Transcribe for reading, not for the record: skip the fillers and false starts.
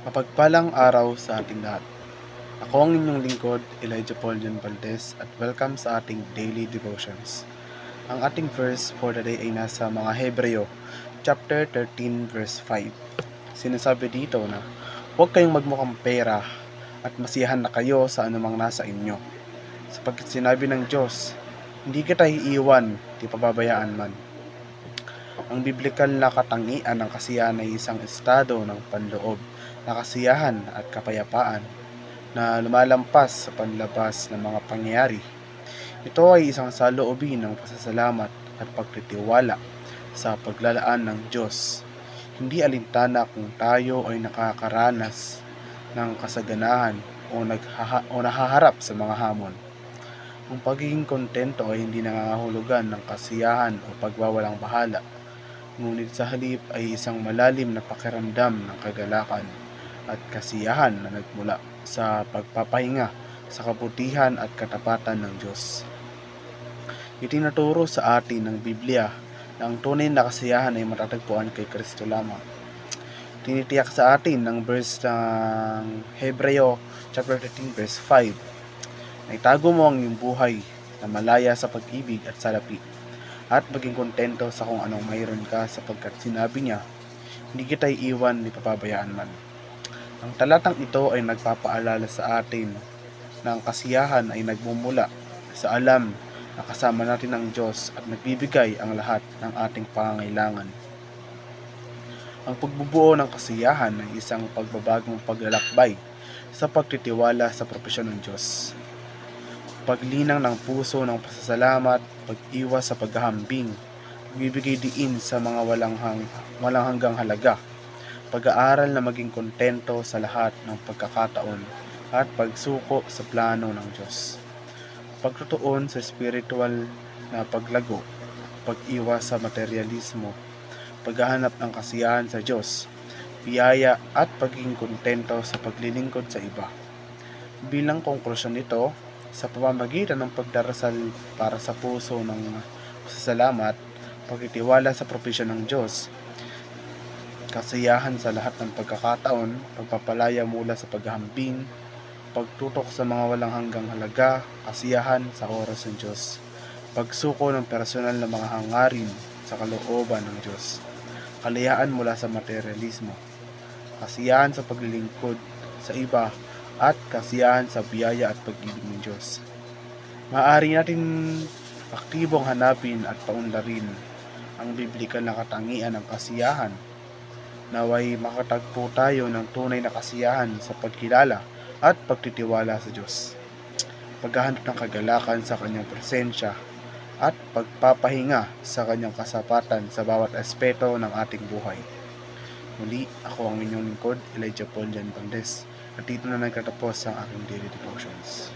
Mapagpalang araw sa ating lahat. Ako ang inyong lingkod, Elijah Paul John Valdez, at welcome sa ating daily devotions. Ang ating verse for the day ay nasa mga Hebreo, chapter 13, verse 5. Sinasabi dito na, huwag kayong magmukhang pera at masiyahan na kayo sa anumang nasa inyo. Sapagkat sinabi ng Diyos, hindi kita iiwan, di pababayaan man. Ang biblikal na katangian ng kasiyahan ay isang estado ng panloob na kasiyahan at kapayapaan na lumalampas sa panlabas ng mga pangyayari. Ito ay isang saloobin ng pasasalamat at pagtitiwala sa paglalaan ng Diyos. Hindi alintana kung tayo ay nakakaranas ng kasaganahan o nahaharap sa mga hamon. Ang pagiging kontento ay hindi nangangahulugan ng kasiyahan o pagwawalang bahala, ngunit sa halip ay isang malalim na pakiramdam ng kagalakan at kasiyahan na nagmula sa pagpapahinga sa kabutihan at katapatan ng Diyos. Itinuturo sa atin ng Biblia na ang tunay na kasiyahan ay matatagpuan kay Kristo lamang. Tinitiyak sa atin ng verse ng Hebreo chapter 13 verse 5 na itago mo ang iyong buhay na malaya sa pag-ibig at salapi at maging kontento sa kung anong mayroon ka sapagkat sinabi niya, hindi kita iiwan ni papabayaan man. Ang talatang ito ay nagpapaalala sa atin na ang kasiyahan ay nagmumula sa alam na kasama natin ang Diyos at nagbibigay ang lahat ng ating pangangailangan. Ang pagbubuo ng kasiyahan ay isang pagbabagong paglalakbay sa pagtitiwala sa propesyon ng Diyos. Paglinang ng puso ng pasasalamat, pag-iwas sa paghahambing, pagbibigay diin sa mga walang hanggang halaga, pag-aaral na maging kontento sa lahat ng pagkakataon at pagsuko sa plano ng Diyos. Pagtutuon sa spiritual na paglago, pag-iwas sa materialismo, paghahanap ng kasiyahan sa Diyos, biyaya at pagiging kontento sa paglilingkod sa iba. Bilang konklusyon nito, sa pamamagitan ng pagdarasal para sa puso ng pasasalamat, pagtitiwala sa propesyon ng Diyos, kasiyahan sa lahat ng pagkakataon, pagpapalaya mula sa paghahambing, pagtutok sa mga walang hanggang halaga, kasiyahan sa oras ng Diyos, pagsuko ng personal na mga hangarin sa kalooban ng Diyos, kalayaan mula sa materialismo, kasiyahan sa paglilingkod sa iba, at kasiyahan sa biyaya at pag-ibig ng Diyos. Maaari natin aktibong hanapin at paunlarin ang biblikal na katangian ng kasiyahan. Naway makatagpo tayo ng tunay na kasiyahan sa pagkilala at pagtitiwala sa Diyos, paghahanap ng kagalakan sa Kanyang presensya at pagpapahinga sa Kanyang kasapatan sa bawat aspeto ng ating buhay. Muli, ako ang inyong lingkod, Elijah Paul John Valdez, at dito na nagtatapos ang aking daily devotions.